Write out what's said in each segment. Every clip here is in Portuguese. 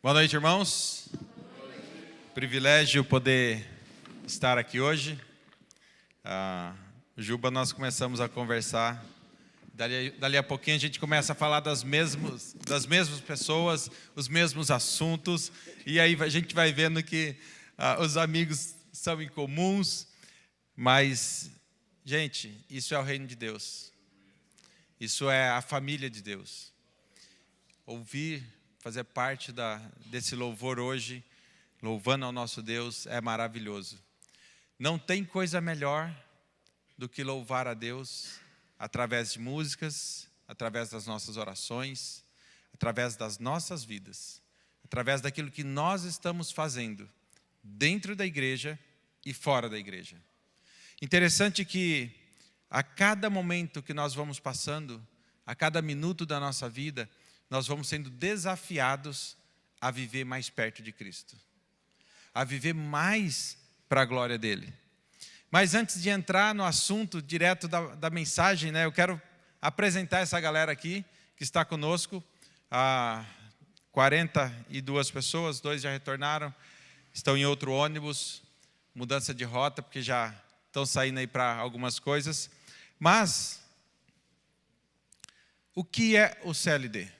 Boa noite, irmãos. Privilégio poder estar aqui hoje. Juba, nós começamos a conversar. Dali a pouquinho a gente começa a falar das mesmas pessoas, os mesmos assuntos. E aí a gente vai vendo que os amigos são incomuns. Mas, gente, isso é o reino de Deus. Isso é a família de Deus. Ouvir, fazer parte desse louvor hoje, louvando ao nosso Deus, é maravilhoso. Não tem coisa melhor do que louvar a Deus através de músicas, através das nossas orações, através das nossas vidas, através daquilo que nós estamos fazendo dentro da igreja e fora da igreja. Interessante que a cada momento que nós vamos passando, a cada minuto da nossa vida, nós vamos sendo desafiados a viver mais perto de Cristo, a viver mais para a glória dEle. Mas antes de entrar no assunto direto da mensagem, eu quero apresentar essa galera aqui que está conosco. 42 pessoas, 2 já retornaram, estão em outro ônibus, mudança de rota, porque já estão saindo aí para algumas coisas. Mas, o que é o CLD?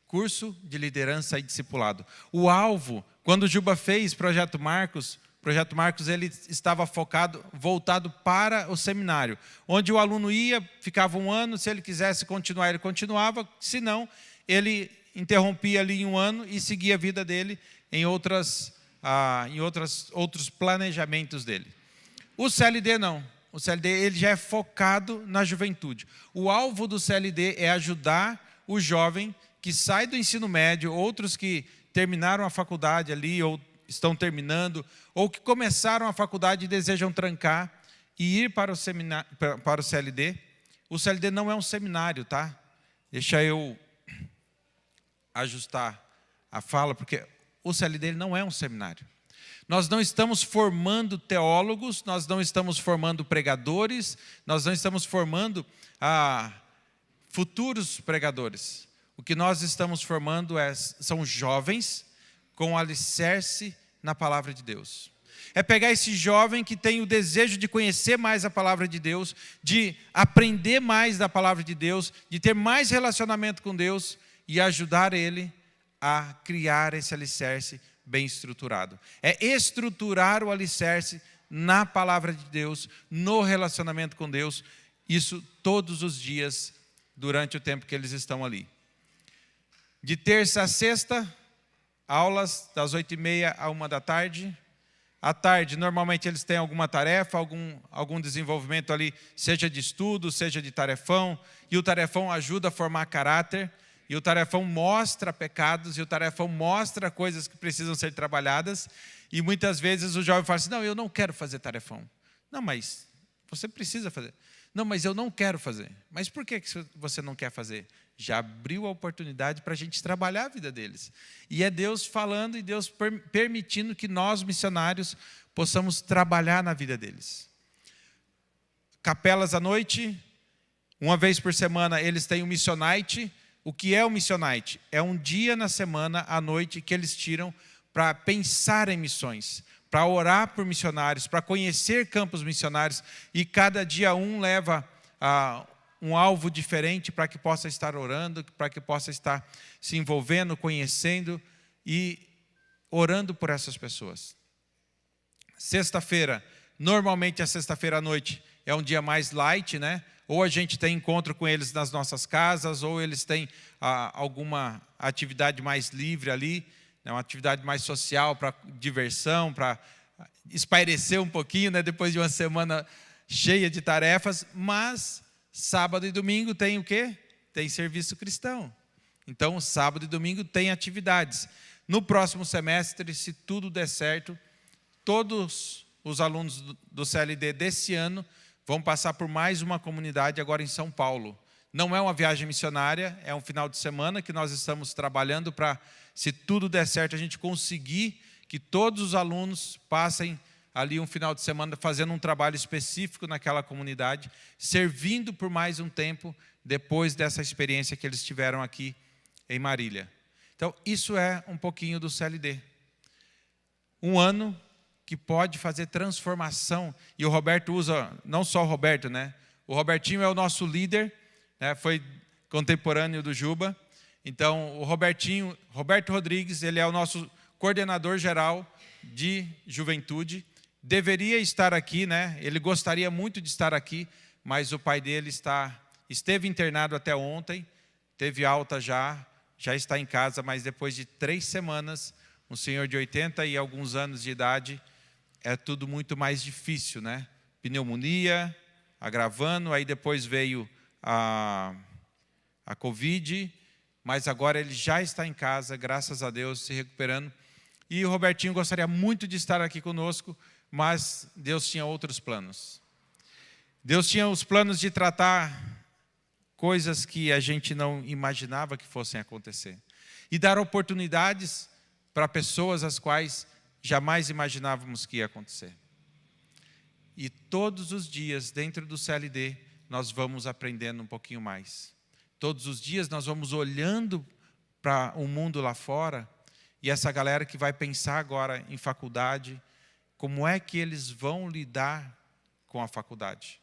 Curso de Liderança e Discipulado. O alvo, quando o Juba fez Projeto Marcos ele estava voltado para o seminário, onde o aluno ia, ficava um ano, se ele quisesse continuar, ele continuava, se não, ele interrompia ali em um ano e seguia a vida dele em outros planejamentos dele. O CLD não. O CLD ele já é focado na juventude. O alvo do CLD é ajudar o jovem que sai do ensino médio, outros que terminaram a faculdade ali, ou estão terminando, ou que começaram a faculdade e desejam trancar e ir para o CLD. O CLD não é um seminário, tá? Deixa eu ajustar a fala, porque o CLD não é um seminário. Nós não estamos formando teólogos, nós não estamos formando pregadores, nós não estamos formando futuros pregadores. O que nós estamos formando são jovens com alicerce na palavra de Deus. É pegar esse jovem que tem o desejo de conhecer mais a palavra de Deus, de aprender mais da palavra de Deus, de ter mais relacionamento com Deus e ajudar ele a criar esse alicerce bem estruturado. É estruturar o alicerce na palavra de Deus, no relacionamento com Deus, isso todos os dias durante o tempo que eles estão ali. De terça a sexta, aulas das 8h30 a 13h. À tarde, normalmente eles têm alguma tarefa, algum desenvolvimento ali, seja de estudo, seja de tarefão, e o tarefão ajuda a formar caráter, e o tarefão mostra pecados, e o tarefão mostra coisas que precisam ser trabalhadas, e muitas vezes o jovem fala assim, não, eu não quero fazer tarefão. Não, mas você precisa fazer. Não, mas eu não quero fazer. Mas por que você não quer fazer? Já abriu a oportunidade para a gente trabalhar a vida deles. E é Deus falando e Deus permitindo que nós, missionários, possamos trabalhar na vida deles. Capelas à noite, uma vez por semana eles têm o Missionite. O que é o Missionite? É um dia na semana, à noite, que eles tiram para pensar em missões, para orar por missionários, para conhecer campos missionários, e cada dia um leva um alvo diferente para que possa estar orando, para que possa estar se envolvendo, conhecendo e orando por essas pessoas. Sexta-feira, normalmente a sexta-feira à noite é um dia mais light, Ou a gente tem encontro com eles nas nossas casas, ou eles têm alguma atividade mais livre ali, uma atividade mais social, para diversão, para espairecer um pouquinho, depois de uma semana cheia de tarefas. Mas sábado e domingo tem o quê? Tem serviço cristão. Então, sábado e domingo tem atividades. No próximo semestre, se tudo der certo, todos os alunos do CLD desse ano vão passar por mais uma comunidade agora em São Paulo. Não é uma viagem missionária, é um final de semana que nós estamos trabalhando para, se tudo der certo, a gente conseguir que todos os alunos passem ali um final de semana fazendo um trabalho específico naquela comunidade, servindo por mais um tempo depois dessa experiência que eles tiveram aqui em Marília. Então, isso é um pouquinho do CLD. Um ano que pode fazer transformação. E o Roberto usa, não só o Roberto, né? O Robertinho é o nosso líder, né? Foi contemporâneo do Juba. Então, o Roberto Rodrigues, ele é o nosso coordenador geral de juventude. Deveria estar aqui, né? Ele gostaria muito de estar aqui, mas o pai dele esteve internado até ontem, teve alta já está em casa, mas depois de 3 semanas, um senhor de 80 e alguns anos de idade, é tudo muito mais difícil, né? Pneumonia, agravando, aí depois veio a Covid, mas agora ele já está em casa, graças a Deus, se recuperando. E o Robertinho gostaria muito de estar aqui conosco, mas Deus tinha outros planos. Deus tinha os planos de tratar coisas que a gente não imaginava que fossem acontecer. E dar oportunidades para pessoas as quais jamais imaginávamos que ia acontecer. E todos os dias, dentro do CLD, nós vamos aprendendo um pouquinho mais. Todos os dias nós vamos olhando para o mundo lá fora, e essa galera que vai pensar agora em faculdade, como é que eles vão lidar com a faculdade.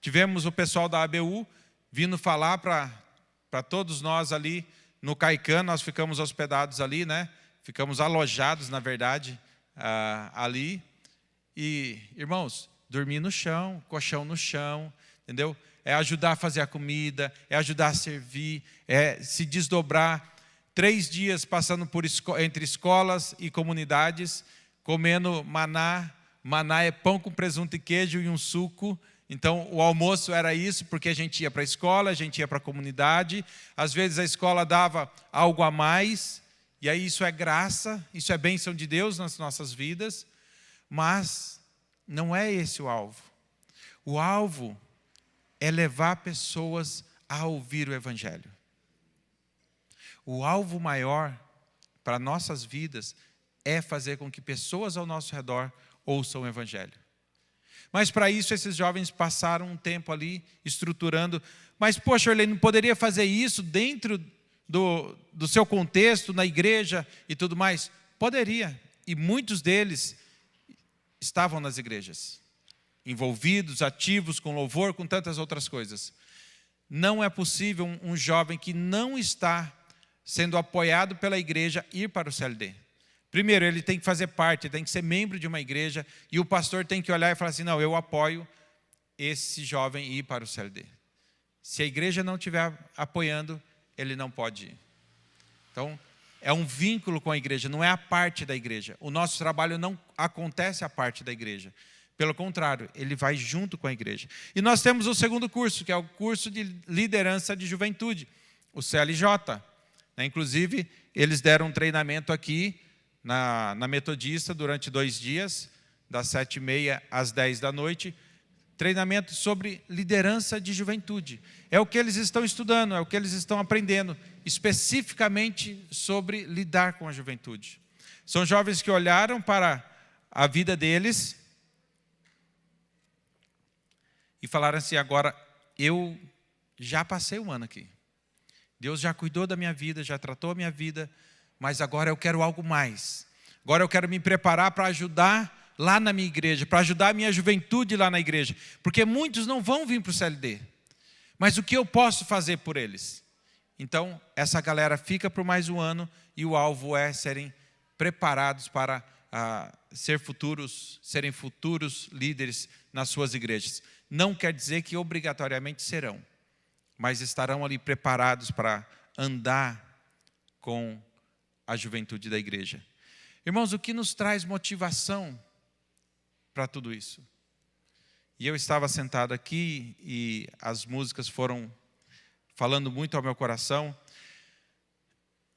Tivemos o pessoal da ABU vindo falar para todos nós ali no Caican, nós ficamos hospedados ali, né? Ficamos alojados, na verdade, ali. E, irmãos, dormir no chão, colchão no chão, entendeu? É ajudar a fazer a comida, é ajudar a servir, é se desdobrar. 3 dias passando entre escolas e comunidades, comendo maná. Maná é pão com presunto e queijo e um suco. Então, o almoço era isso, porque a gente ia para a escola, a gente ia para a comunidade. Às vezes a escola dava algo a mais, e aí isso é graça, isso é bênção de Deus nas nossas vidas. Mas não é esse o alvo. O alvo é levar pessoas a ouvir o Evangelho. O alvo maior para nossas vidas é fazer com que pessoas ao nosso redor ouçam o Evangelho. Mas para isso esses jovens passaram um tempo ali estruturando. Mas, poxa, Orley, não poderia fazer isso dentro do seu contexto, na igreja e tudo mais? Poderia. E muitos deles estavam nas igrejas, envolvidos, ativos, com louvor, com tantas outras coisas. Não é possível um jovem que não está sendo apoiado pela igreja ir para o CLD. Primeiro, ele tem que fazer parte, tem que ser membro de uma igreja, e o pastor tem que olhar e falar assim, não, eu apoio esse jovem ir para o CLD. Se a igreja não estiver apoiando, ele não pode ir. Então, é um vínculo com a igreja, não é a parte da igreja. O nosso trabalho não acontece à parte da igreja. Pelo contrário, ele vai junto com a igreja. E nós temos o segundo curso, que é o curso de liderança de juventude, o CLJ. Inclusive, eles deram um treinamento aqui na Metodista durante 2 dias, das 7h30 às 10 da noite, treinamento sobre liderança de juventude. É o que eles estão estudando, é o que eles estão aprendendo, especificamente sobre lidar com a juventude. São jovens que olharam para a vida deles e falaram assim, agora eu já passei um ano aqui. Deus já cuidou da minha vida, já tratou a minha vida, mas agora eu quero algo mais. Agora eu quero me preparar para ajudar lá na minha igreja, para ajudar a minha juventude lá na igreja. Porque muitos não vão vir para o CLD. Mas o que eu posso fazer por eles? Então, essa galera fica por mais um ano e o alvo é serem preparados para serem futuros líderes nas suas igrejas. Não quer dizer que obrigatoriamente serão, mas estarão ali preparados para andar com a juventude da igreja. Irmãos, o que nos traz motivação para tudo isso? E eu estava sentado aqui e as músicas foram falando muito ao meu coração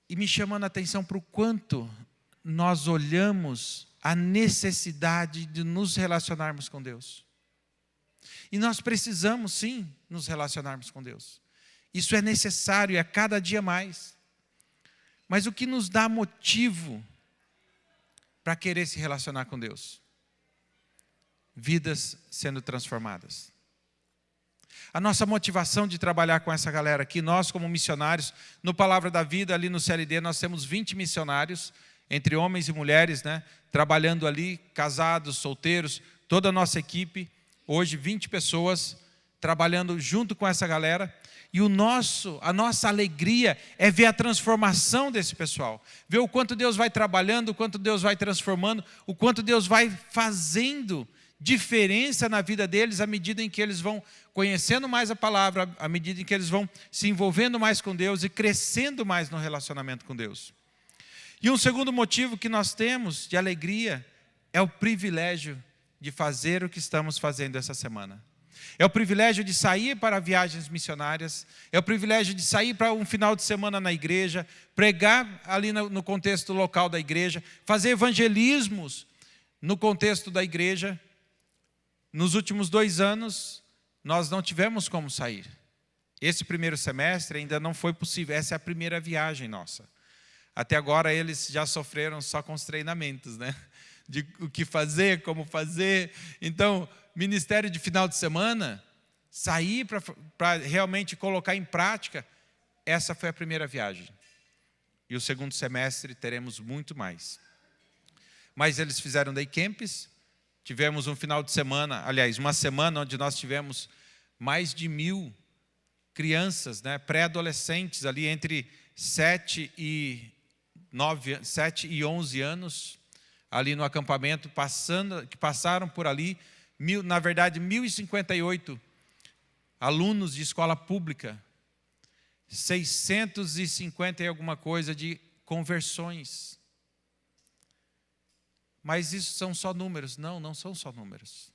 e me chamando a atenção para o quanto nós olhamos a necessidade de nos relacionarmos com Deus. E nós precisamos, sim, nos relacionarmos com Deus. Isso é necessário, é cada dia mais. Mas o que nos dá motivo para querer se relacionar com Deus? Vidas sendo transformadas. A nossa motivação de trabalhar com essa galera aqui, nós como missionários, no Palavra da Vida, ali no CLD, nós temos 20 missionários, entre homens e mulheres, né, trabalhando ali, casados, solteiros, toda a nossa equipe, hoje 20 pessoas, trabalhando junto com essa galera. E a nossa alegria é ver a transformação desse pessoal, ver o quanto Deus vai trabalhando, o quanto Deus vai transformando, o quanto Deus vai fazendo diferença na vida deles à medida em que eles vão conhecendo mais a palavra, à medida em que eles vão se envolvendo mais com Deus e crescendo mais no relacionamento com Deus. E um segundo motivo que nós temos de alegria é o privilégio de fazer o que estamos fazendo essa semana. É o privilégio de sair para viagens missionárias, é o privilégio de sair para um final de semana na igreja, pregar ali no contexto local da igreja, fazer evangelismos no contexto da igreja. Nos últimos 2 anos, nós não tivemos como sair. Esse primeiro semestre ainda não foi possível, essa é a primeira viagem nossa. Até agora eles já sofreram só com os treinamentos, né? De o que fazer, como fazer. Então, ministério de final de semana, sair para realmente colocar em prática, essa foi a primeira viagem. E o segundo semestre teremos muito mais. Mas eles fizeram day camps, tivemos um final de semana, aliás, uma semana onde nós tivemos mais de 1.000 crianças, né, pré-adolescentes, ali entre 7 e 11 anos, ali no acampamento, que passaram por ali, na verdade, 1.058 alunos de escola pública, 650 e alguma coisa de conversões. Mas isso são só números? Não, não são só números.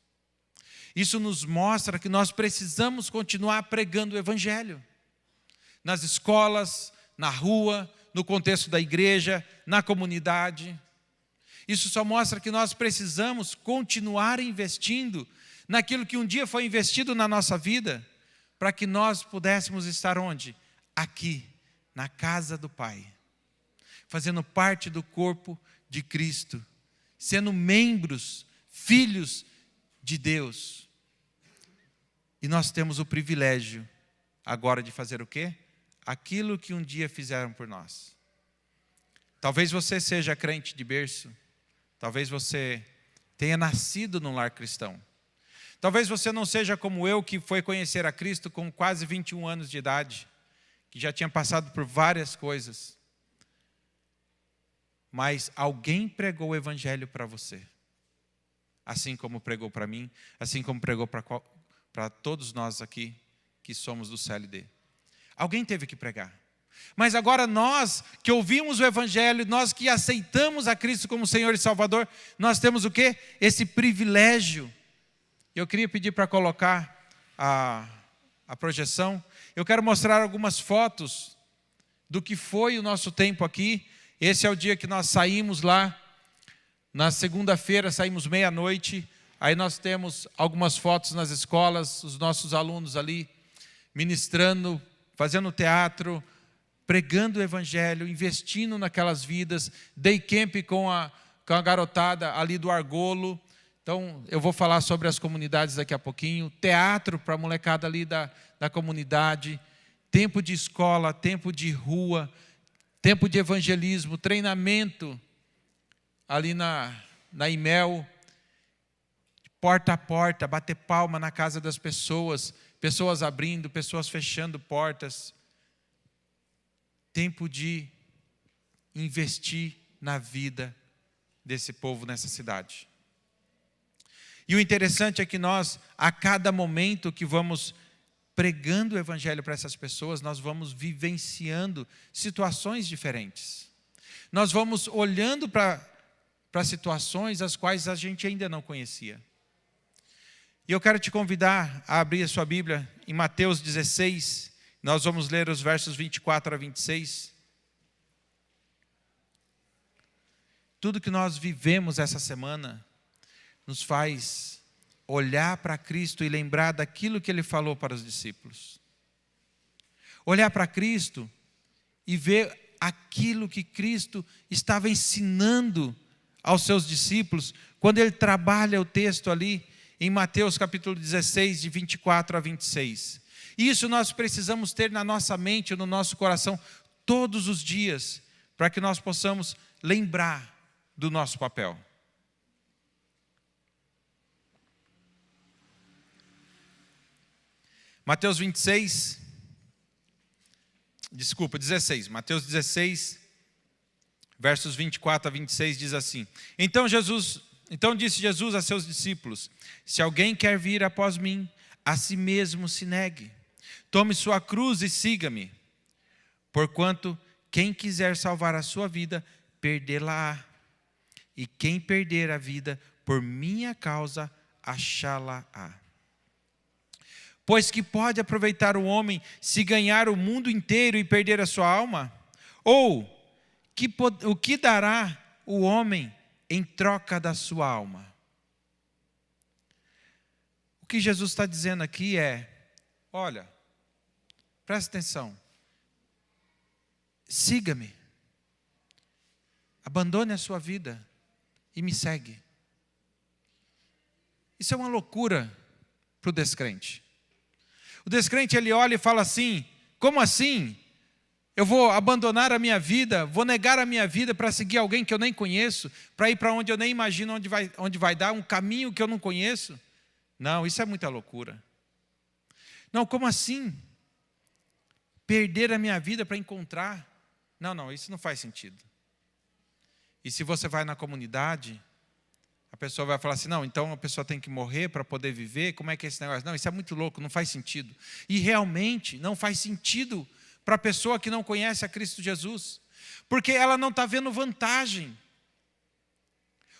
Isso nos mostra que nós precisamos continuar pregando o Evangelho. Nas escolas, na rua, no contexto da igreja, na comunidade. Isso só mostra que nós precisamos continuar investindo naquilo que um dia foi investido na nossa vida, para que nós pudéssemos estar onde? Aqui, na casa do Pai, fazendo parte do corpo de Cristo, sendo membros, filhos de Deus. E nós temos o privilégio agora de fazer o quê? Aquilo que um dia fizeram por nós. Talvez você seja crente de berço, talvez você tenha nascido num lar cristão. Talvez você não seja como eu, que foi conhecer a Cristo com quase 21 anos de idade, que já tinha passado por várias coisas. Mas alguém pregou o Evangelho para você. Assim como pregou para mim, assim como pregou para todos nós aqui, que somos do CLD. Alguém teve que pregar. Mas agora nós que ouvimos o Evangelho, nós que aceitamos a Cristo como Senhor e Salvador, nós temos o quê? Esse privilégio. Eu queria pedir para colocar a projeção. Eu quero mostrar algumas fotos do que foi o nosso tempo aqui. Esse é o dia que nós saímos lá. Na segunda-feira saímos meia-noite. Aí nós temos algumas fotos nas escolas, os nossos alunos ali ministrando, fazendo teatro, pregando o Evangelho, investindo naquelas vidas, day camp com a garotada ali do Argolo. Então, eu vou falar sobre as comunidades daqui a pouquinho, teatro para a molecada ali da comunidade, tempo de escola, tempo de rua, tempo de evangelismo, treinamento ali na IMEL, porta a porta, bater palma na casa das pessoas, pessoas abrindo, pessoas fechando portas. Tempo de investir na vida desse povo nessa cidade. E o interessante é que nós, a cada momento que vamos pregando o Evangelho para essas pessoas, nós vamos vivenciando situações diferentes. Nós vamos olhando para situações as quais a gente ainda não conhecia. E eu quero te convidar a abrir a sua Bíblia em Mateus 16. Nós vamos ler os versos 24 a 26. Tudo que nós vivemos essa semana nos faz olhar para Cristo e lembrar daquilo que Ele falou para os discípulos. Olhar para Cristo e ver aquilo que Cristo estava ensinando aos seus discípulos, quando Ele trabalha o texto ali, em Mateus capítulo 16, de 24 a 26. Isso nós precisamos ter na nossa mente, no nosso coração, todos os dias, para que nós possamos lembrar do nosso papel. Mateus 16, Mateus 16, versos 24 a 26 diz assim: Então disse Jesus a seus discípulos: Se alguém quer vir após mim, a si mesmo se negue. Tome sua cruz e siga-me. Porquanto quem quiser salvar a sua vida, perdê-la-á. E quem perder a vida por minha causa, achá-la-á. Pois que pode aproveitar o homem se ganhar o mundo inteiro e perder a sua alma? Ou o que dará o homem em troca da sua alma? O que Jesus está dizendo aqui é: olha, presta atenção, siga-me, abandone a sua vida e me segue. Isso é uma loucura para o descrente. O descrente, ele olha e fala assim: como assim? Eu vou abandonar a minha vida, vou negar a minha vida para seguir alguém que eu nem conheço, para ir para onde eu nem imagino onde vai dar, um caminho que eu não conheço? Não, isso é muita loucura. Não, como assim? Perder a minha vida para encontrar? Não, isso não faz sentido. E se você vai na comunidade, a pessoa vai falar assim: não, então a pessoa tem que morrer para poder viver, como é que é esse negócio? Não, isso é muito louco, não faz sentido. E realmente não faz sentido para a pessoa que não conhece a Cristo Jesus, porque ela não está vendo vantagem.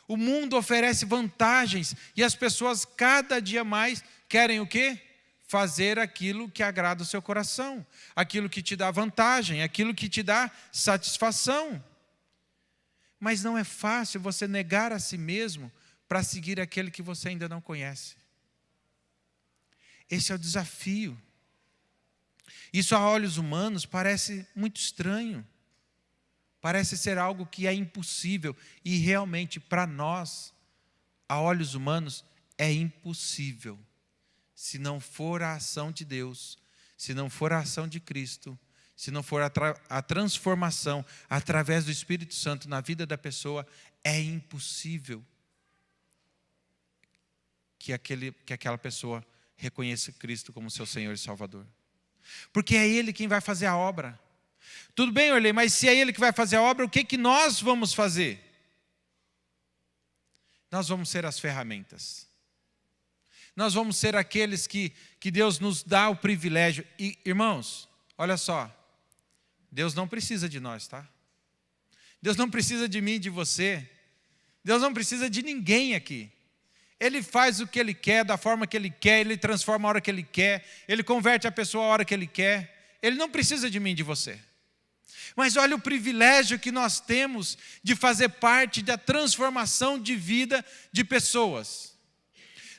O mundo oferece vantagens e as pessoas cada dia mais querem o quê? Fazer aquilo que agrada o seu coração, aquilo que te dá vantagem, aquilo que te dá satisfação. Mas não é fácil você negar a si mesmo para seguir aquele que você ainda não conhece. Esse é o desafio. Isso a olhos humanos parece muito estranho. Parece ser algo que é impossível. E realmente, para nós, a olhos humanos, é impossível. Se não for a ação de Deus, se não for a ação de Cristo, se não for a transformação através do Espírito Santo na vida da pessoa, é impossível que aquela pessoa reconheça Cristo como seu Senhor e Salvador. Porque é Ele quem vai fazer a obra. Tudo bem, Orley, mas se é Ele que vai fazer a obra, o que nós vamos fazer? Nós vamos ser as ferramentas. Nós vamos ser aqueles que Deus nos dá o privilégio. E, irmãos, olha só, Deus não precisa de nós, tá? Deus não precisa de mim e de você. Deus não precisa de ninguém aqui. Ele faz o que Ele quer, da forma que Ele quer, Ele transforma a hora que Ele quer, Ele converte a pessoa a hora que Ele quer. Ele não precisa de mim e de você. Mas olha o privilégio que nós temos de fazer parte da transformação de vida de pessoas.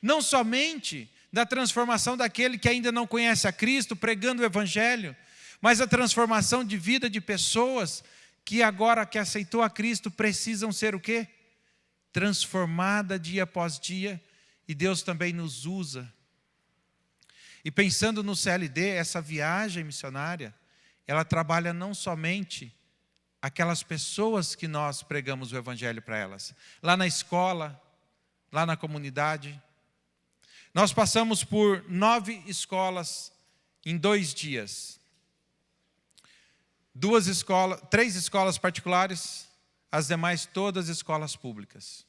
Não somente da transformação daquele que ainda não conhece a Cristo, pregando o Evangelho, mas a transformação de vida de pessoas que agora que aceitou a Cristo precisam ser o quê? Transformada dia após dia, e Deus também nos usa. E pensando no CLD, essa viagem missionária, ela trabalha não somente aquelas pessoas que nós pregamos o Evangelho para elas, lá na escola, lá na comunidade. Nós passamos por 9 escolas em 2 dias. 3 escolas particulares, as demais todas escolas públicas.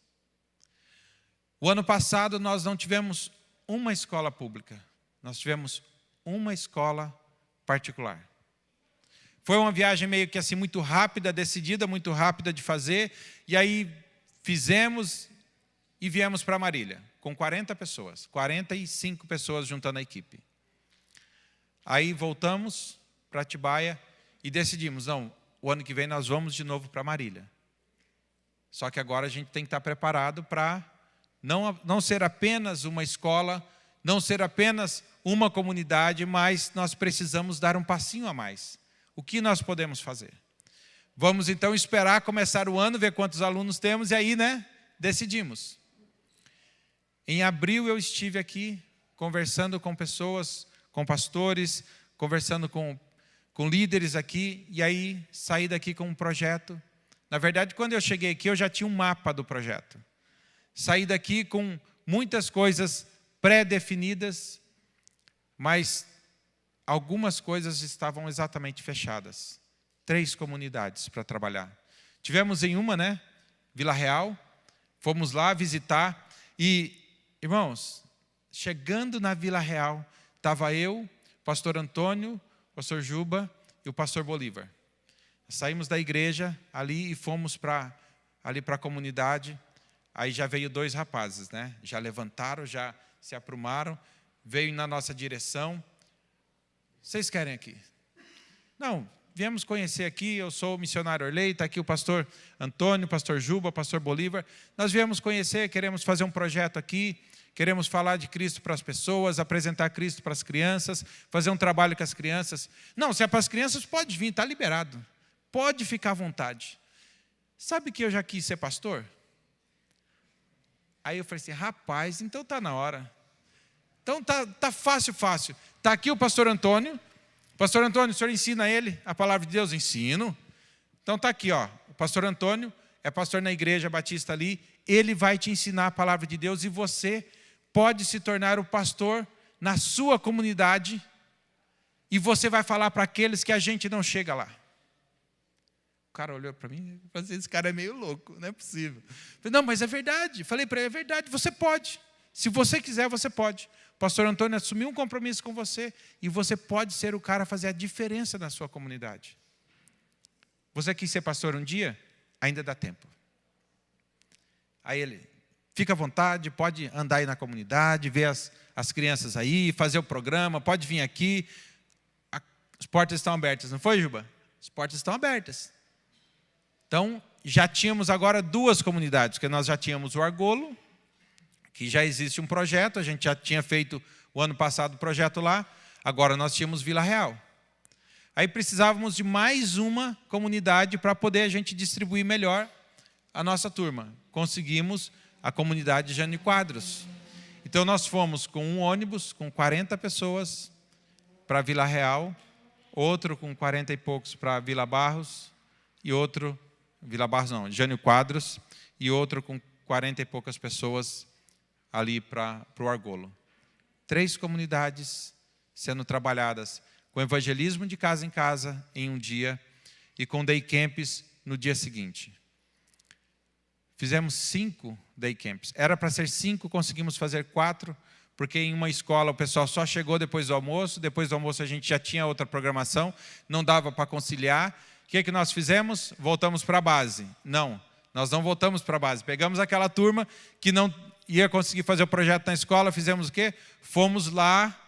O ano passado nós não tivemos uma escola pública, nós tivemos uma escola particular. Foi uma viagem meio que assim muito rápida, decidida, muito rápida de fazer, e aí fizemos e viemos para Marília, com 40 pessoas, 45 pessoas juntando a equipe. Aí voltamos para Atibaia e decidimos, não, o ano que vem nós vamos de novo para Marília. Só que agora a gente tem que estar preparado para não ser apenas uma escola, não ser apenas uma comunidade, mas nós precisamos dar um passinho a mais. O que nós podemos fazer? Vamos então esperar começar o ano, ver quantos alunos temos e aí, decidimos. Em abril eu estive aqui, conversando com pessoas, com pastores, conversando com líderes aqui, e aí saí daqui com um projeto. Na verdade, quando eu cheguei aqui, eu já tinha um mapa do projeto. Saí daqui com muitas coisas pré-definidas, mas algumas coisas estavam exatamente fechadas. 3 comunidades para trabalhar. Tivemos em uma, né? Vila Real. Fomos lá visitar. E, irmãos, chegando na Vila Real, estava eu, pastor Antônio, pastor Juba e o pastor Bolívar. Saímos da igreja ali e fomos ali para a comunidade. Aí já veio 2 rapazes, né? Já levantaram, já se aprumaram, veio na nossa direção. Vocês querem aqui? Não, viemos conhecer aqui, eu sou o missionário Orley, está aqui o pastor Antônio, pastor Juba, pastor Bolívar. Nós viemos conhecer, queremos fazer um projeto aqui, queremos falar de Cristo para as pessoas, apresentar Cristo para as crianças, fazer um trabalho com as crianças. Não, se é para as crianças, pode vir, está liberado. Pode ficar à vontade. Sabe que eu já quis ser pastor? Aí eu falei assim, rapaz, então está na hora. Então tá fácil. Está aqui o pastor Antônio. Pastor Antônio, o senhor ensina ele a palavra de Deus? Ensino. Então está aqui, ó. O pastor Antônio é pastor na igreja batista ali. Ele vai te ensinar a palavra de Deus e você pode se tornar o pastor na sua comunidade e você vai falar para aqueles que a gente não chega lá. O cara olhou para mim e falou, esse cara é meio louco, não é possível. Eu falei, não, mas é verdade. Falei para ele, é verdade, você pode. Se você quiser, você pode. O pastor Antônio assumiu um compromisso com você e você pode ser o cara a fazer a diferença na sua comunidade. Você quis ser pastor um dia? Ainda dá tempo. Aí ele, fica à vontade, pode andar aí na comunidade, ver as crianças aí, fazer o programa, pode vir aqui. As portas estão abertas, não foi, Juba? As portas estão abertas. Então, já tínhamos agora 2 comunidades, porque nós já tínhamos o Argolo, que já existe um projeto, a gente já tinha feito o ano passado o projeto lá, agora nós tínhamos Vila Real. Aí precisávamos de mais uma comunidade para poder a gente distribuir melhor a nossa turma. Conseguimos a comunidade Jânio Quadros. Então nós fomos com um ônibus com 40 pessoas para Vila Real, outro com 40 e poucos para Vila Barros, e outro, Vila Barros não, Jânio Quadros, e outro com 40 e poucas pessoas ali para o Argolo. 3 comunidades sendo trabalhadas com evangelismo de casa em casa em um dia e com day camps no dia seguinte. Fizemos 5 day camps. Era para ser 5, conseguimos fazer 4, porque em uma escola o pessoal só chegou depois do almoço a gente já tinha outra programação, não dava para conciliar. O que nós fizemos? Voltamos para a base. Não, nós não voltamos para a base. Pegamos aquela turma que não ia conseguir fazer o projeto na escola, fizemos o quê? Fomos lá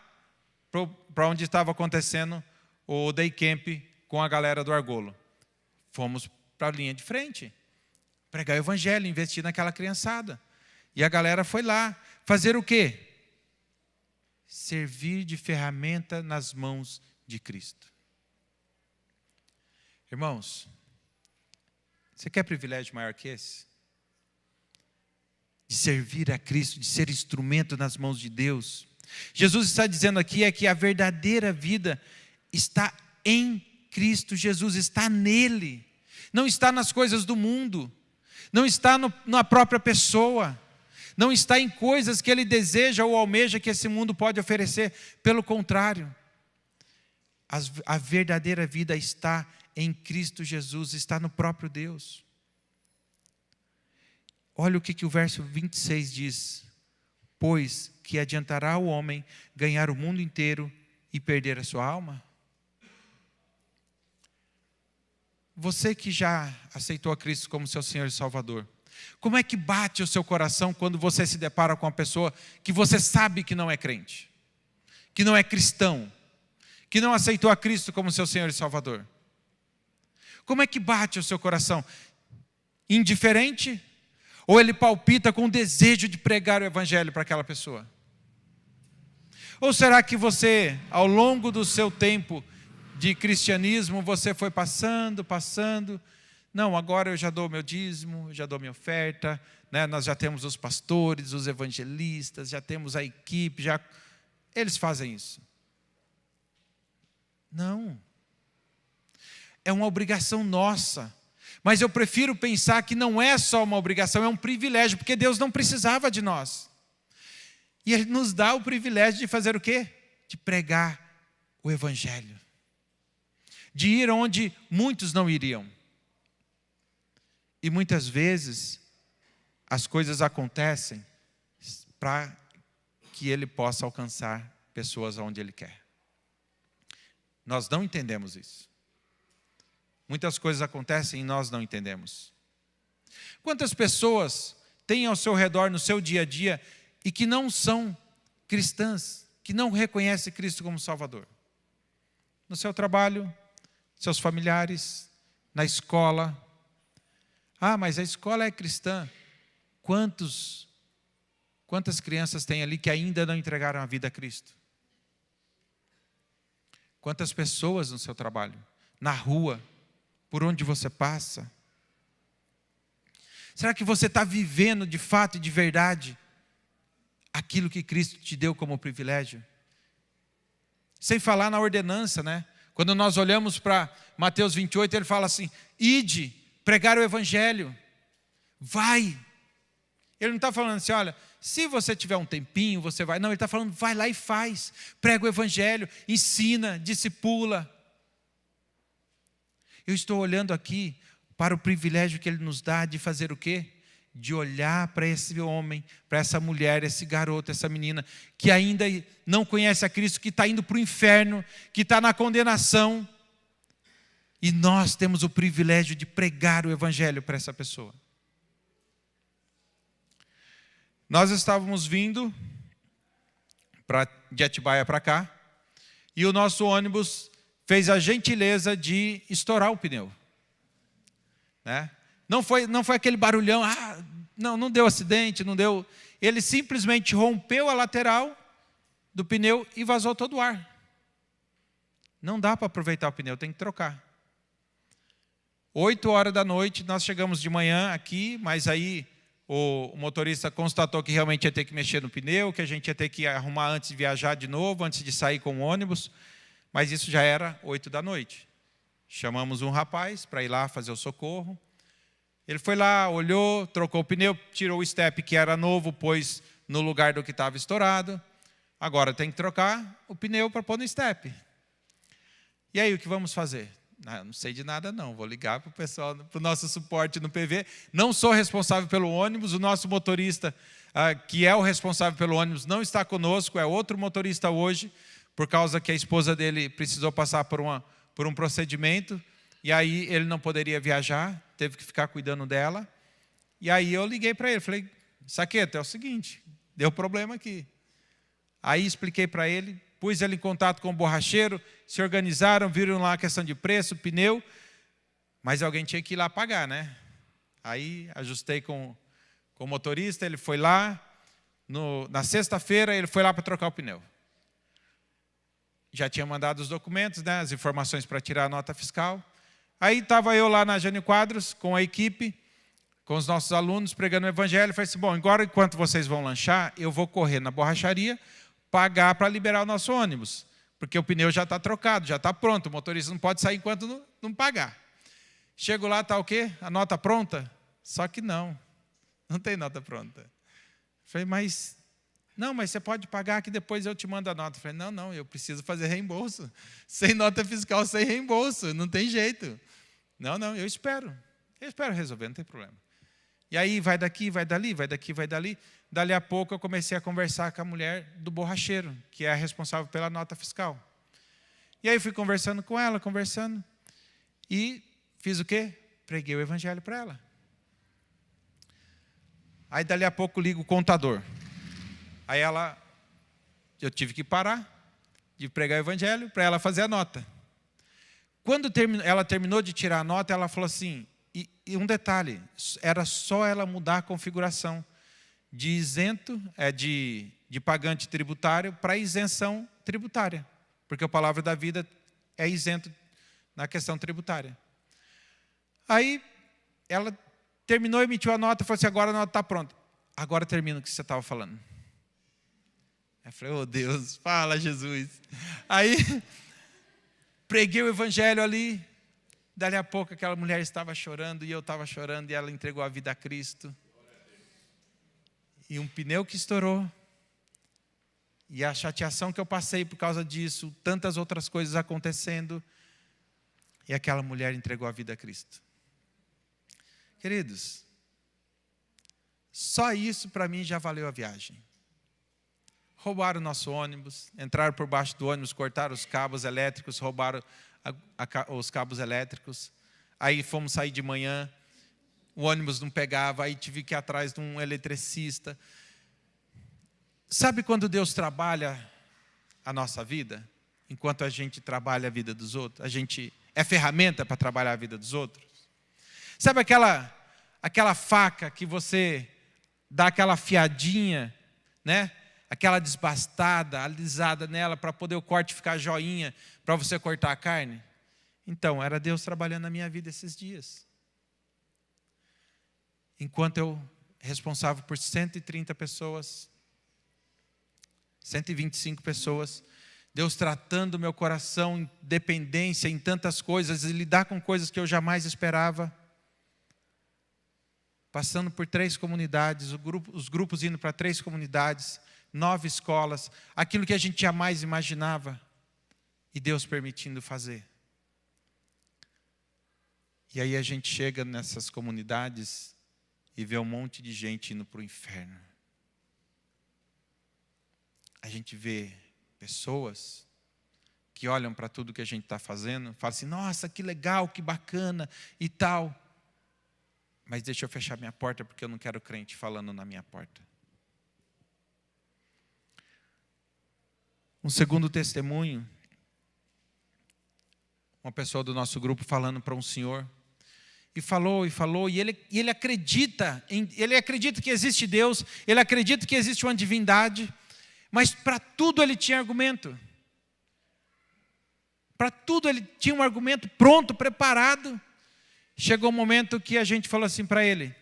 para onde estava acontecendo o day camp com a galera do Argolo. Fomos para a linha de frente, pregar o evangelho, investir naquela criançada. E a galera foi lá fazer o quê? Servir de ferramenta nas mãos de Cristo. Irmãos, você quer privilégio maior que esse? De servir a Cristo, de ser instrumento nas mãos de Deus. Jesus está dizendo aqui é que a verdadeira vida está em Cristo Jesus, está nele. Não está nas coisas do mundo, não está na própria pessoa, não está em coisas que ele deseja ou almeja que esse mundo pode oferecer. Pelo contrário, a verdadeira vida está em Cristo Jesus, está no próprio Deus. Olha o que o verso 26 diz. Pois que adiantará o homem ganhar o mundo inteiro e perder a sua alma? Você que já aceitou a Cristo como seu Senhor e Salvador, como é que bate o seu coração quando você se depara com uma pessoa que você sabe que não é crente, que não é cristão, que não aceitou a Cristo como seu Senhor e Salvador? Como é que bate o seu coração? Indiferente? Ou ele palpita com o desejo de pregar o evangelho para aquela pessoa? Ou será que você, ao longo do seu tempo de cristianismo, você foi passando, Não, agora eu já dou meu dízimo, já dou minha oferta, né? Nós já temos os pastores, os evangelistas, já temos a equipe, já... Eles fazem isso. Não. É uma obrigação nossa. Mas eu prefiro pensar que não é só uma obrigação, é um privilégio, porque Deus não precisava de nós. E Ele nos dá o privilégio de fazer o quê? De pregar o Evangelho. De ir onde muitos não iriam. E muitas vezes, as coisas acontecem para que Ele possa alcançar pessoas onde Ele quer. Nós não entendemos isso. Muitas coisas acontecem e nós não entendemos. Quantas pessoas tem ao seu redor no seu dia a dia e que não são cristãs, que não reconhecem Cristo como Salvador? No seu trabalho, seus familiares, na escola. Ah, mas a escola é cristã. Quantas crianças tem ali que ainda não entregaram a vida a Cristo? Quantas pessoas no seu trabalho, na rua, por onde você passa? Será que você está vivendo de fato e de verdade aquilo que Cristo te deu como privilégio? Sem falar na ordenança, né? Quando nós olhamos para Mateus 28, ele fala assim: ide, pregar o Evangelho, vai. Ele não está falando assim, olha, se você tiver um tempinho, você vai. Não, ele está falando, vai lá e faz. Prega o Evangelho, ensina, discipula. Eu estou olhando aqui para o privilégio que Ele nos dá de fazer o quê? De olhar para esse homem, para essa mulher, esse garoto, essa menina, que ainda não conhece a Cristo, que está indo para o inferno, que está na condenação. E nós temos o privilégio de pregar o Evangelho para essa pessoa. Nós estávamos vindo de Atibaia para cá, e o nosso ônibus fez a gentileza de estourar o pneu. Né? Não foi aquele barulhão, não deu acidente, não deu... Ele simplesmente rompeu a lateral do pneu e vazou todo o ar. Não dá para aproveitar o pneu, tem que trocar. 8 horas da noite, nós chegamos de manhã aqui, mas aí o motorista constatou que realmente ia ter que mexer no pneu, que a gente ia ter que arrumar antes de viajar de novo, antes de sair com o ônibus, mas isso já era 8 da noite. Chamamos um rapaz para ir lá fazer o socorro. Ele foi lá, olhou, trocou o pneu, tirou o step que era novo, pôs no lugar do que estava estourado. Agora tem que trocar o pneu para pôr no step. E aí, o que vamos fazer? Não sei de nada não, vou ligar para o pessoal, para o nosso suporte no PV. Não sou responsável pelo ônibus, o nosso motorista, que é o responsável pelo ônibus, não está conosco, é outro motorista hoje, por causa que a esposa dele precisou passar por um procedimento, e aí ele não poderia viajar, teve que ficar cuidando dela. E aí eu liguei para ele, falei, Saqueto, é o seguinte, deu problema aqui. Aí expliquei para ele, pus ele em contato com o borracheiro, se organizaram, viram lá a questão de preço, pneu, mas alguém tinha que ir lá pagar, né? Aí ajustei com o motorista, ele foi lá, na sexta-feira ele foi lá para trocar o pneu. Já tinha mandado os documentos, né, as informações para tirar a nota fiscal. Aí estava eu lá na Jânio Quadros, com a equipe, com os nossos alunos, pregando o Evangelho. Falei assim, bom, agora enquanto vocês vão lanchar, eu vou correr na borracharia, pagar para liberar o nosso ônibus, porque o pneu já está trocado, já está pronto, o motorista não pode sair enquanto não pagar. Chego lá, está o quê? A nota pronta? Só que não tem nota pronta. Falei, mas você pode pagar que depois eu te mando a nota. Falei, não, eu preciso fazer reembolso. Sem nota fiscal, sem reembolso, não tem jeito. Não, eu espero resolver, não tem problema. E aí vai daqui, vai dali, vai daqui, vai dali. Dali a pouco eu comecei a conversar com a mulher do borracheiro, que é a responsável pela nota fiscal. E aí fui conversando com ela, e fiz o quê? Preguei o Evangelho para ela. Aí dali a pouco ligo o contador. Aí eu tive que parar de pregar o Evangelho para ela fazer a nota. Quando ela terminou de tirar a nota, ela falou assim, e um detalhe, era só ela mudar a configuração de isento, de pagante tributário para isenção tributária, porque a Palavra da Vida é isento na questão tributária. Aí ela terminou, emitiu a nota, falou assim, agora a nota está pronta. Agora termina o que você estava falando. Eu falei, oh Deus, fala Jesus. Aí, preguei o evangelho ali. Dali a pouco aquela mulher estava chorando e eu estava chorando e ela entregou a vida a Cristo. E um pneu que estourou. E a chateação que eu passei por causa disso, tantas outras coisas acontecendo. E aquela mulher entregou a vida a Cristo. Queridos, só isso para mim já valeu a viagem. Roubaram o nosso ônibus, entraram por baixo do ônibus, cortaram os cabos elétricos, roubaram os cabos elétricos. Aí fomos sair de manhã, o ônibus não pegava, aí tive que ir atrás de um eletricista. Sabe quando Deus trabalha a nossa vida? Enquanto a gente trabalha a vida dos outros, a gente é ferramenta para trabalhar a vida dos outros. Sabe aquela faca que você dá aquela afiadinha, né? Aquela desbastada, alisada nela para poder o corte ficar joinha, para você cortar a carne? Então, era Deus trabalhando na minha vida esses dias. Enquanto eu responsável por 130 pessoas, 125 pessoas, Deus tratando o meu coração em dependência, em tantas coisas, e lidar com coisas que eu jamais esperava. Passando por 3 comunidades, os grupos indo para 3 comunidades, 9 escolas, aquilo que a gente jamais imaginava, e Deus permitindo fazer. E aí a gente chega nessas comunidades e vê um monte de gente indo para o inferno. A gente vê pessoas que olham para tudo que a gente está fazendo, falam assim, nossa, que legal, que bacana e tal. Mas deixa eu fechar minha porta, porque eu não quero crente falando na minha porta. Um segundo testemunho, uma pessoa do nosso grupo falando para um senhor, e falou, e ele acredita que existe Deus, ele acredita que existe uma divindade, mas para tudo ele tinha argumento. Para tudo ele tinha um argumento pronto, preparado. Chegou um momento que a gente falou assim para ele,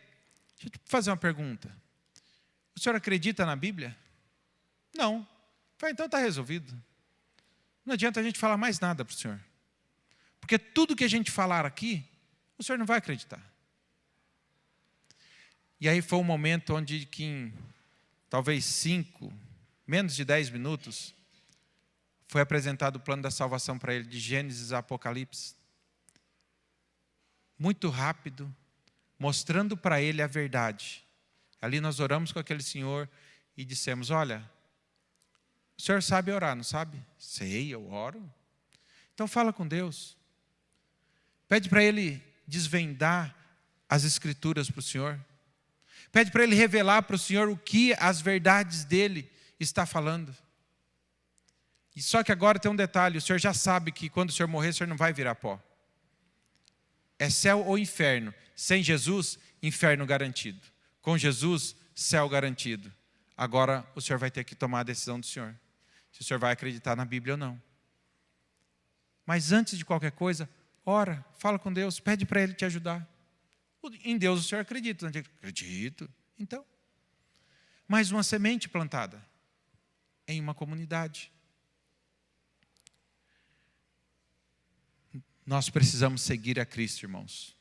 deixa eu fazer uma pergunta. O senhor acredita na Bíblia? Não. Falei, então está resolvido. Não adianta a gente falar mais nada para o senhor. Porque tudo que a gente falar aqui, o senhor não vai acreditar. E aí foi um momento onde que em talvez menos de 10 minutos, foi apresentado o plano da salvação para ele, de Gênesis a Apocalipse. Muito rápido, mostrando para ele a verdade. Ali nós oramos com aquele senhor e dissemos, olha, o senhor sabe orar, não sabe? Sei, eu oro. Então fala com Deus. Pede para ele desvendar as escrituras para o senhor. Pede para ele revelar para o senhor o que as verdades dele está falando. E só que agora tem um detalhe, o senhor já sabe que quando o senhor morrer, o senhor não vai virar pó. É céu ou inferno. Sem Jesus, inferno garantido. Com Jesus, céu garantido. Agora o senhor vai ter que tomar a decisão do senhor. Se o senhor vai acreditar na Bíblia ou não. Mas antes de qualquer coisa, ora, fala com Deus, pede para Ele te ajudar. Em Deus o senhor acredita? Acredito. Então, mais uma semente plantada em uma comunidade. Nós precisamos seguir a Cristo, irmãos.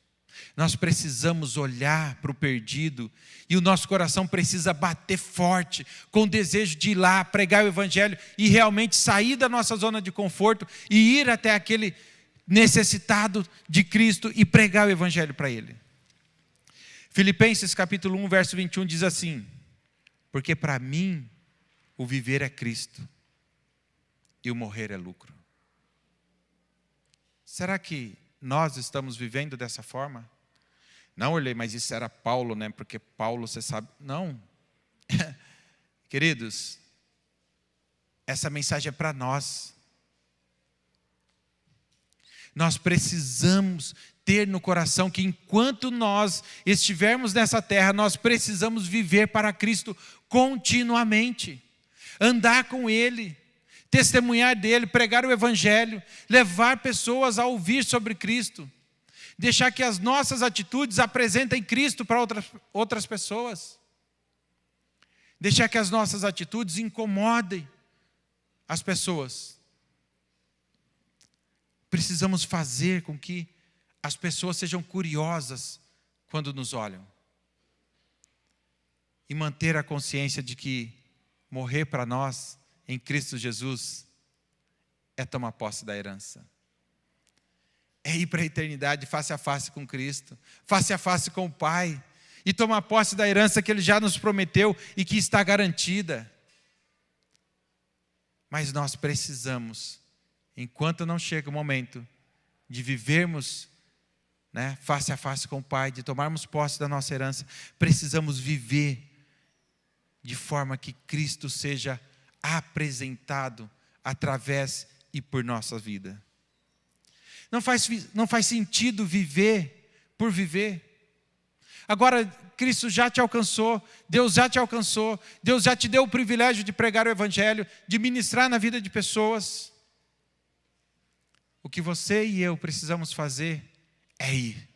Nós precisamos olhar para o perdido e o nosso coração precisa bater forte com o desejo de ir lá, pregar o Evangelho e realmente sair da nossa zona de conforto e ir até aquele necessitado de Cristo e pregar o Evangelho para ele. Filipenses capítulo 1, verso 21 diz assim, porque para mim o viver é Cristo e o morrer é lucro. Será que nós estamos vivendo dessa forma? Não, Orley, mas isso era Paulo, né? Porque Paulo, você sabe... Não. Queridos, essa mensagem é para nós. Nós precisamos ter no coração que enquanto nós estivermos nessa terra, nós precisamos viver para Cristo continuamente. Andar com Ele. Testemunhar dele, pregar o Evangelho, levar pessoas a ouvir sobre Cristo. Deixar que as nossas atitudes apresentem Cristo para outras pessoas. Deixar que as nossas atitudes incomodem as pessoas. Precisamos fazer com que as pessoas sejam curiosas quando nos olham. E manter a consciência de que morrer para nós em Cristo Jesus é tomar posse da herança. É ir para a eternidade face a face com Cristo, face a face com o Pai, e tomar posse da herança que Ele já nos prometeu e que está garantida. Mas nós precisamos, enquanto não chega o momento de vivermos, face a face com o Pai, de tomarmos posse da nossa herança, precisamos viver de forma que Cristo seja apresentado através e por nossa vida. Não faz sentido viver por viver. Agora, Cristo já te alcançou, Deus já te alcançou, Deus já te deu o privilégio de pregar o Evangelho, de ministrar na vida de pessoas. O que você e eu precisamos fazer é ir.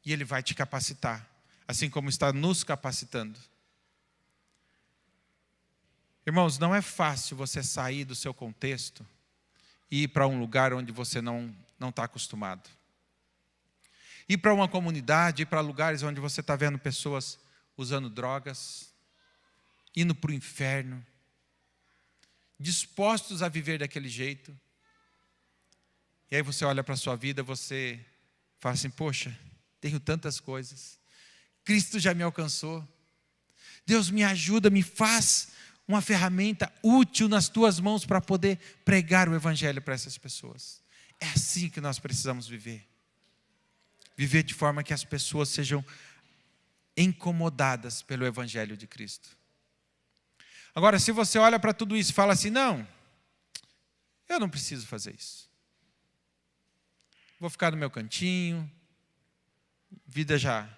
E Ele vai te capacitar, assim como está nos capacitando. Irmãos, não é fácil você sair do seu contexto e ir para um lugar onde você não está acostumado. Ir para uma comunidade, ir para lugares onde você está vendo pessoas usando drogas, indo para o inferno, dispostos a viver daquele jeito. E aí você olha para a sua vida, você fala assim, poxa, tenho tantas coisas. Cristo já me alcançou. Deus me ajuda, me faz uma ferramenta útil nas tuas mãos para poder pregar o Evangelho para essas pessoas. É assim que nós precisamos viver. Viver de forma que as pessoas sejam incomodadas pelo Evangelho de Cristo. Agora, se você olha para tudo isso e fala assim, não, eu não preciso fazer isso. Vou ficar no meu cantinho, vida já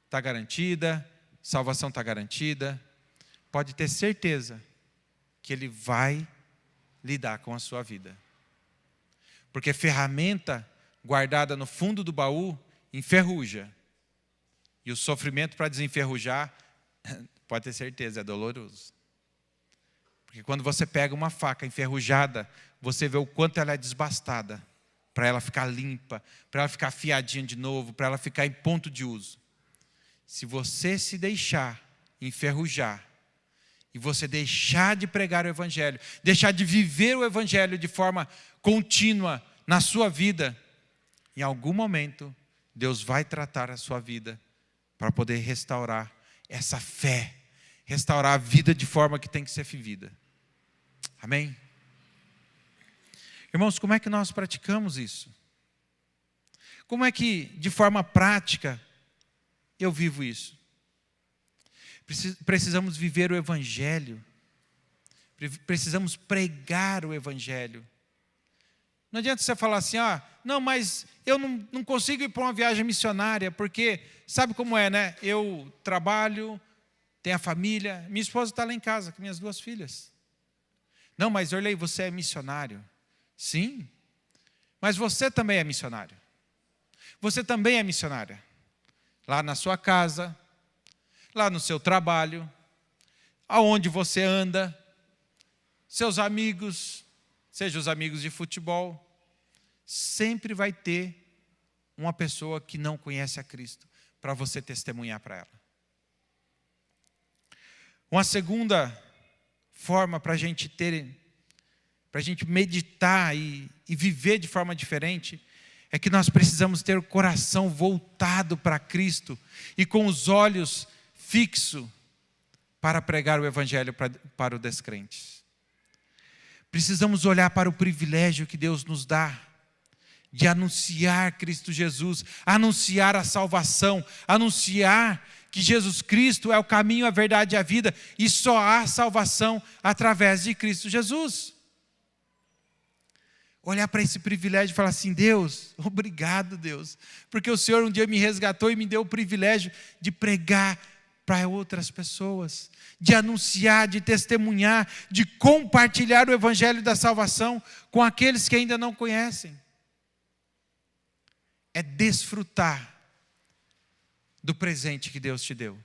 está garantida, salvação está garantida. Pode ter certeza que Ele vai lidar com a sua vida. Porque ferramenta guardada no fundo do baú enferruja. E o sofrimento para desenferrujar, pode ter certeza, é doloroso. Porque quando você pega uma faca enferrujada, você vê o quanto ela é desbastada. Para ela ficar limpa, para ela ficar afiadinha de novo, para ela ficar em ponto de uso. Se você se deixar enferrujar, e você deixar de pregar o Evangelho, deixar de viver o Evangelho de forma contínua na sua vida, em algum momento, Deus vai tratar a sua vida para poder restaurar essa fé, restaurar a vida de forma que tem que ser vivida. Amém? Irmãos, como é que nós praticamos isso? Como é que, de forma prática, eu vivo isso? Precisamos viver o Evangelho. Precisamos pregar o Evangelho. Não adianta você falar assim, não, mas eu não consigo ir para uma viagem missionária, porque sabe como é, né? Eu trabalho, tenho a família, minha esposa está lá em casa com minhas 2 filhas. Não, mas Orley, você é missionário. Sim, mas você também é missionário. Você também é missionária. Lá na sua casa, lá no seu trabalho, aonde você anda, seus amigos, seja os amigos de futebol, sempre vai ter uma pessoa que não conhece a Cristo para você testemunhar para ela. Uma segunda forma para a gente meditar e viver de forma diferente, é que nós precisamos ter o coração voltado para Cristo e com os olhos fixos para pregar o Evangelho para os descrentes. Precisamos olhar para o privilégio que Deus nos dá de anunciar Cristo Jesus, anunciar a salvação, anunciar que Jesus Cristo é o caminho, a verdade e a vida, e só há salvação através de Cristo Jesus. Olhar para esse privilégio e falar assim, Deus, obrigado Deus, porque o Senhor um dia me resgatou e me deu o privilégio de pregar para outras pessoas, de anunciar, de testemunhar, de compartilhar o Evangelho da salvação com aqueles que ainda não conhecem. é desfrutar do presente que Deus te deu.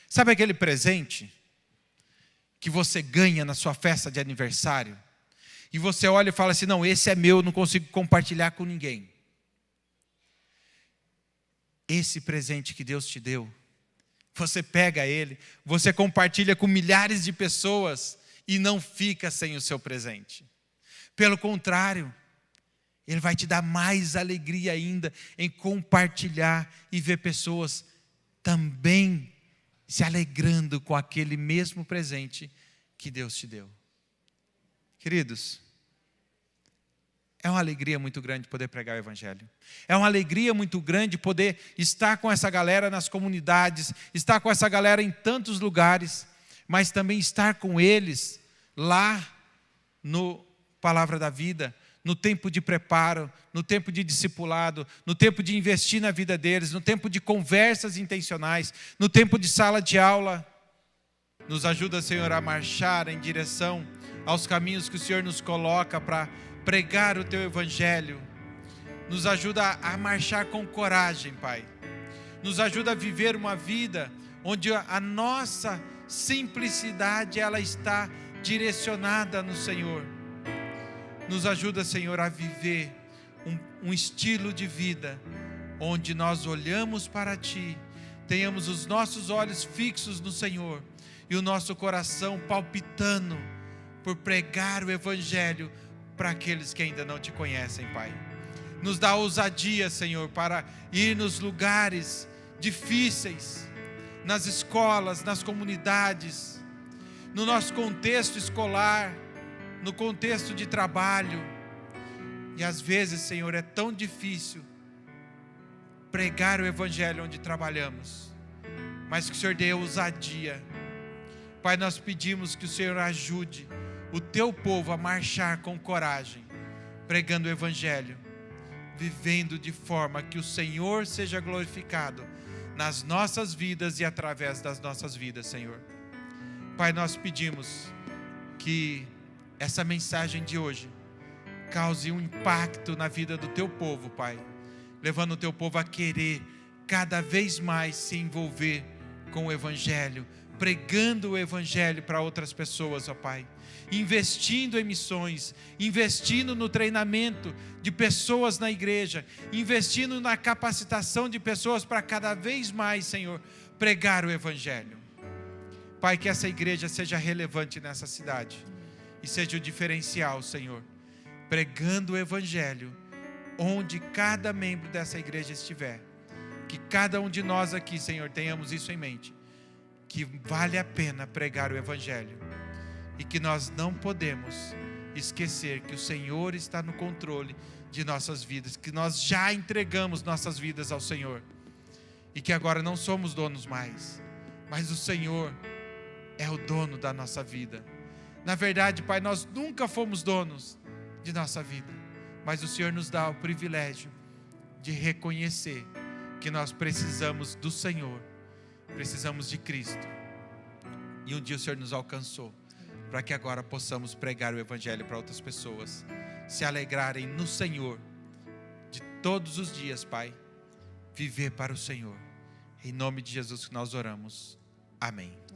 Sabe aquele presente que você ganha na sua festa de aniversário? E você olha e fala assim, não, esse é meu, não consigo compartilhar com ninguém. Esse presente que Deus te deu, você pega ele, você compartilha com milhares de pessoas e não fica sem o seu presente. Pelo contrário, ele vai te dar mais alegria ainda em compartilhar e ver pessoas também se alegrando com aquele mesmo presente que Deus te deu. Queridos, é uma alegria muito grande poder pregar o Evangelho. É uma alegria muito grande poder estar com essa galera nas comunidades, estar com essa galera em tantos lugares, mas também estar com eles lá no Palavra da Vida, no tempo de preparo, no tempo de discipulado, no tempo de investir na vida deles, no tempo de conversas intencionais, no tempo de sala de aula. Nos ajuda, Senhor, a marchar em direção aos caminhos que o Senhor nos coloca para pregar o Teu Evangelho. Nos ajuda a marchar com coragem, Pai. Nos ajuda a viver uma vida onde a nossa simplicidade ela está direcionada no Senhor. Nos ajuda, Senhor, a viver um estilo de vida onde nós olhamos para Ti, tenhamos os nossos olhos fixos no Senhor e o nosso coração palpitando por pregar o Evangelho para aqueles que ainda não Te conhecem, Pai. Nos dá ousadia, Senhor, para ir nos lugares difíceis, nas escolas, nas comunidades, no nosso contexto escolar, no contexto de trabalho. E às vezes, Senhor, é tão difícil pregar o Evangelho onde trabalhamos, mas que o Senhor dê ousadia. Pai, nós pedimos que o Senhor ajude o Teu povo a marchar com coragem, pregando o Evangelho, vivendo de forma que o Senhor seja glorificado nas nossas vidas e através das nossas vidas, Senhor. Pai, nós pedimos que essa mensagem de hoje cause um impacto na vida do Teu povo, Pai, levando o Teu povo a querer cada vez mais se envolver com o Evangelho, pregando o Evangelho para outras pessoas, ó Pai, investindo em missões, investindo no treinamento de pessoas na igreja, investindo na capacitação de pessoas para cada vez mais, Senhor, pregar o Evangelho. Pai, que essa igreja seja relevante nessa cidade e seja o diferencial, Senhor, pregando o Evangelho onde cada membro dessa igreja estiver. Que cada um de nós aqui, Senhor, tenhamos isso em mente, que vale a pena pregar o Evangelho e que nós não podemos esquecer que o Senhor está no controle de nossas vidas, que nós já entregamos nossas vidas ao Senhor e que agora não somos donos mais, mas o Senhor é o dono da nossa vida. Na verdade, Pai, nós nunca fomos donos de nossa vida, mas o Senhor nos dá o privilégio de reconhecer que nós precisamos do Senhor, precisamos de Cristo. E um dia o Senhor nos alcançou, para que agora possamos pregar o Evangelho para outras pessoas, se alegrarem no Senhor, de todos os dias, Pai, viver para o Senhor. Em nome de Jesus que nós oramos. Amém.